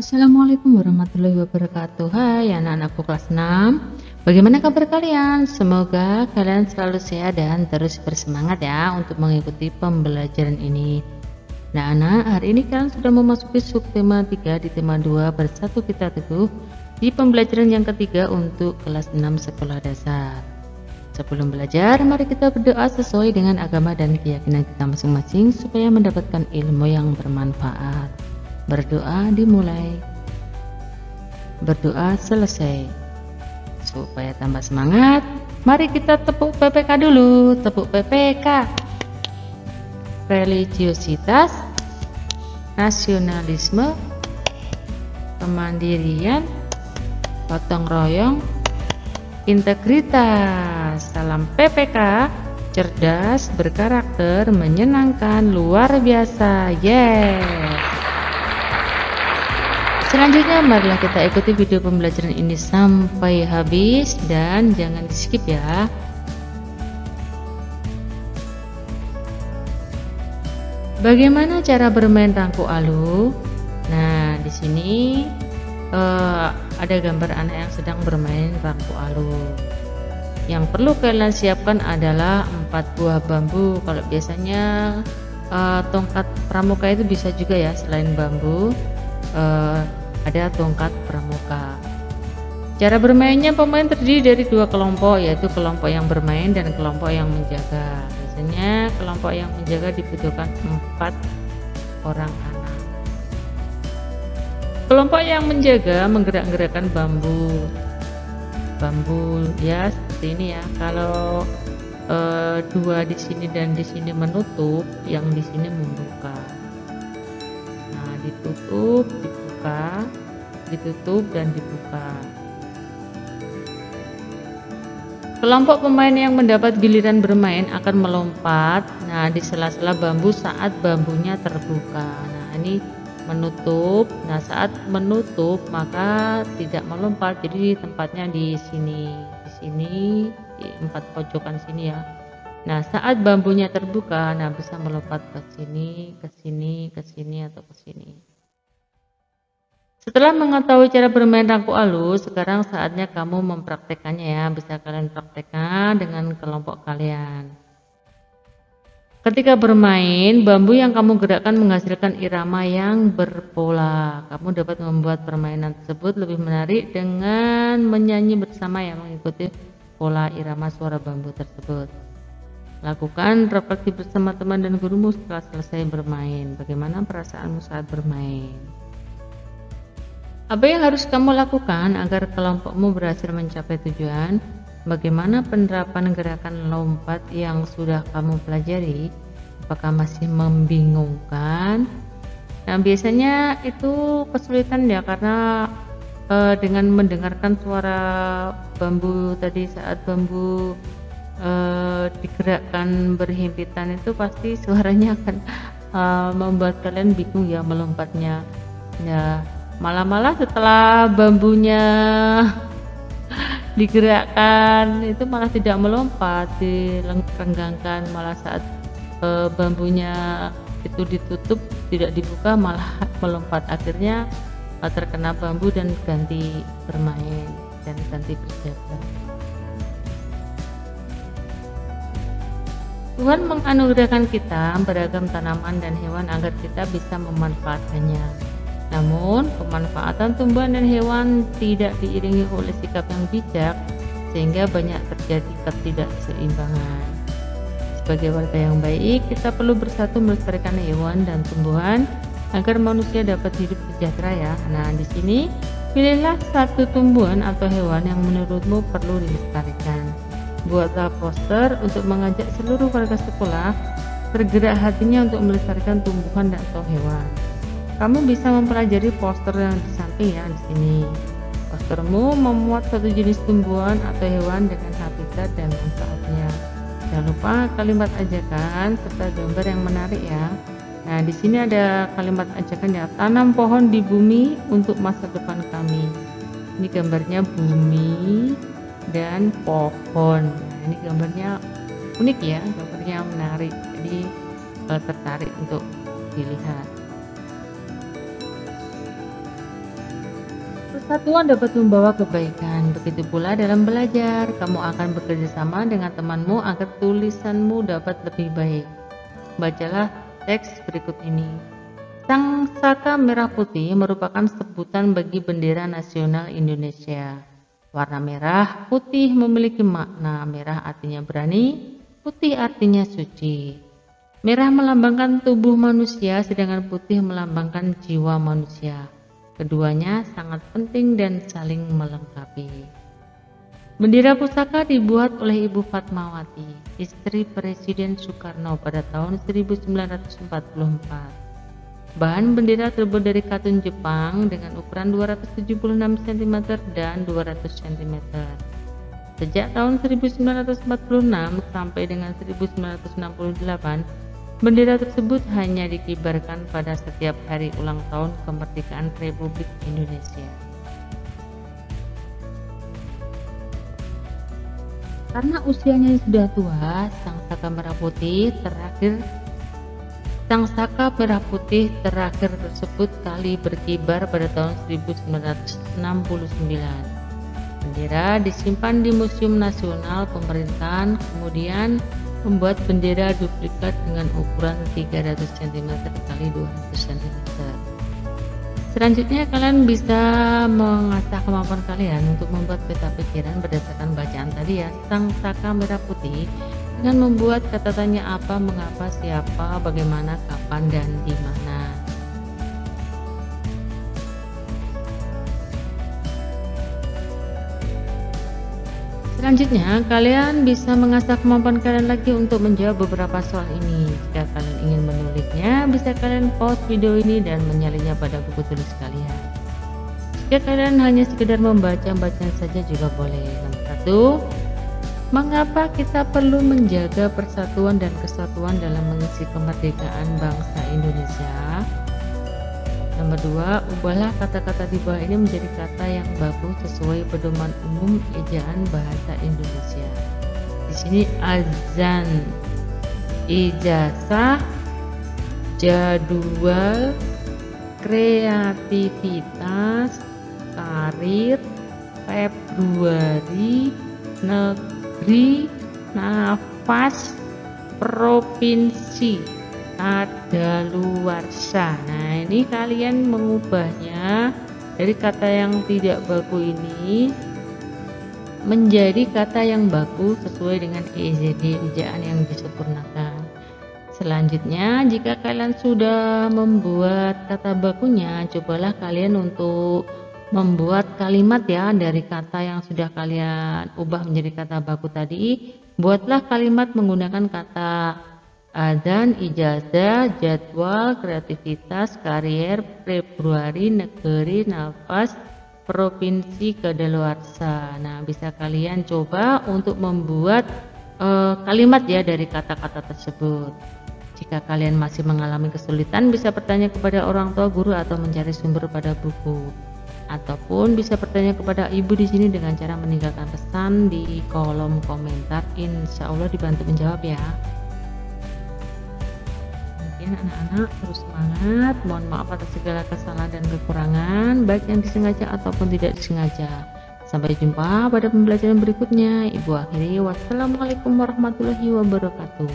Assalamualaikum warahmatullahi wabarakatuh. Hai anak-anakku kelas 6. Bagaimana kabar kalian? Semoga kalian selalu sehat dan terus bersemangat ya untuk mengikuti pembelajaran ini. Nah anak, hari ini kalian sudah memasuki subtema 3 di tema 2 Bersatu Kita Teguh di pembelajaran yang ketiga untuk kelas 6 sekolah dasar. Sebelum belajar, mari kita berdoa sesuai dengan agama dan keyakinan kita masing-masing supaya mendapatkan ilmu yang bermanfaat. Berdoa dimulai, berdoa selesai. Supaya tambah semangat, mari kita tepuk PPK dulu. Tepuk PPK. Religiositas, nasionalisme, kemandirian, gotong royong, integritas. Salam PPK, cerdas, berkarakter, menyenangkan, luar biasa. Yes. Selanjutnya marilah kita ikuti video pembelajaran ini sampai habis dan jangan di skip ya. Bagaimana cara bermain rangku alu? Nah, di sini ada gambar anak yang sedang bermain rangku alu. Yang perlu kalian siapkan adalah 4 buah bambu. Kalau biasanya tongkat pramuka itu bisa juga ya, selain bambu. Ada tongkat pramuka. Cara bermainnya, pemain terdiri dari 2 kelompok, yaitu kelompok yang bermain dan kelompok yang menjaga. Biasanya kelompok yang menjaga dibutuhkan 4 orang anak. Kelompok yang menjaga menggerak-gerakkan bambu ya seperti ini ya. Kalau 2 di sini dan di sini menutup, yang di sini membuka. Nah, ditutup, dibuka, ditutup dan dibuka. Kelompok pemain yang mendapat giliran bermain akan melompat di sela-sela bambu saat bambunya terbuka. Nah, ini menutup. Nah, saat menutup maka tidak melompat, jadi tempatnya di sini, di 4 pojokan sini ya. Nah, saat bambunya terbuka, bisa melompat ke sini, ke sini, ke sini atau ke sini. Setelah mengetahui cara bermain rangku alu, sekarang saatnya kamu mempraktekannya ya. Bisa kalian praktekkan dengan kelompok kalian. Ketika bermain, bambu yang kamu gerakkan menghasilkan irama yang berpola. Kamu dapat membuat permainan tersebut lebih menarik dengan menyanyi bersama yang mengikuti pola irama suara bambu tersebut. Lakukan refleksi bersama teman dan gurumu setelah selesai bermain. Bagaimana perasaanmu saat bermain? Apa yang harus kamu lakukan agar kelompokmu berhasil mencapai tujuan? Bagaimana penerapan gerakan lompat yang sudah kamu pelajari? Apakah masih membingungkan? Nah, biasanya itu kesulitan ya, karena dengan mendengarkan suara bambu tadi saat bambu digerakkan berhimpitan itu pasti suaranya akan membuat kalian bingung ya melompatnya. Ya, malah setelah bambunya digerakkan itu malah tidak melompat, direnggangkan, malah saat bambunya itu ditutup tidak dibuka malah melompat. Akhirnya terkena bambu dan ganti bermain dan ganti berjaga. Tuhan menganugerahkan kita beragam tanaman dan hewan agar kita bisa memanfaatkannya. Namun, pemanfaatan tumbuhan dan hewan tidak diiringi oleh sikap yang bijak, sehingga banyak terjadi ketidakseimbangan. Sebagai warga yang baik, kita perlu bersatu melestarikan hewan dan tumbuhan agar manusia dapat hidup sejahtera ya. Nah, di sini pilihlah satu tumbuhan atau hewan yang menurutmu perlu dilestarikan. Buatlah poster untuk mengajak seluruh warga sekolah tergerak hatinya untuk melestarikan tumbuhan dan atau hewan. Kamu bisa mempelajari poster yang di samping ya di sini. Postermu memuat satu jenis tumbuhan atau hewan dengan habitat dan manfaatnya. Jangan lupa kalimat ajakan serta gambar yang menarik ya. Nah, di sini ada kalimat ajakan ya. Tanam pohon di bumi untuk masa depan kami. Ini gambarnya bumi dan pohon. Nah, ini gambarnya unik ya, gambarnya menarik. Jadi tertarik untuk dilihat. Persatuan dapat membawa kebaikan, begitu pula dalam belajar. Kamu akan bekerja sama dengan temanmu agar tulisanmu dapat lebih baik. Bacalah teks berikut ini. Sang saka merah putih merupakan sebutan bagi bendera nasional Indonesia. Warna merah putih memiliki makna. Merah artinya berani, putih artinya suci. Merah melambangkan tubuh manusia, sedangkan putih melambangkan jiwa manusia. Keduanya sangat penting dan saling melengkapi. Bendera pusaka dibuat oleh Ibu Fatmawati, istri Presiden Soekarno pada tahun 1944. Bahan bendera terbuat dari katun Jepang dengan ukuran 276 cm dan 200 cm. Sejak tahun 1946 sampai dengan 1968, bendera tersebut hanya dikibarkan pada setiap hari ulang tahun kemerdekaan Republik Indonesia. Karena usianya yang sudah tua, Sang Saka Merah Putih terakhir tersebut kali berkibar pada tahun 1969. Bendera disimpan di Museum Nasional Pemerintahan, kemudian membuat bendera duplikat dengan ukuran 300 cm x 200 cm. Selanjutnya kalian bisa mengasah kemampuan kalian untuk membuat peta pikiran berdasarkan bacaan tadi ya, Sang Saka Merah Putih, dengan membuat kata tanya apa, mengapa, siapa, bagaimana, kapan, dan di mana. Selanjutnya, kalian bisa mengasah kemampuan kalian lagi untuk menjawab beberapa soal ini. Jika kalian ingin menulisnya, bisa kalian pause video ini dan menyalinnya pada buku tulis kalian. Jika kalian hanya sekedar membaca bacaan saja juga boleh. Nomor 1, mengapa kita perlu menjaga persatuan dan kesatuan dalam mengisi kemerdekaan bangsa Indonesia? Nomor 2, ubahlah kata-kata di bawah ini menjadi kata yang bagus sesuai pedoman umum ejaan bahasa Indonesia. Di sini azan, ijazah, jadwal, kreativitas, karir, Februari, negeri, nafas, provinsi, kadaluarsa. Nah, ini kalian mengubahnya dari kata yang tidak baku ini menjadi kata yang baku sesuai dengan EZD, ejaan yang disempurnakan. Selanjutnya, jika kalian sudah membuat kata bakunya, cobalah kalian untuk membuat kalimat ya dari kata yang sudah kalian ubah menjadi kata baku tadi. Buatlah kalimat menggunakan kata azan, ijazah, jadwal, kreativitas, karier, Februari, negeri, nafas, provinsi, kadaluarsa. Nah, bisa kalian coba untuk membuat kalimat ya dari kata-kata tersebut. Jika kalian masih mengalami kesulitan, bisa bertanya kepada orang tua, guru, atau mencari sumber pada buku. Ataupun bisa bertanya kepada ibu di sini dengan cara meninggalkan pesan di kolom komentar. Insya Allah dibantu menjawab ya. Anak-anak terus semangat, mohon maaf atas segala kesalahan dan kekurangan baik yang disengaja ataupun tidak disengaja. Sampai jumpa pada pembelajaran berikutnya. Ibu akhiri, wassalamualaikum warahmatullahi wabarakatuh.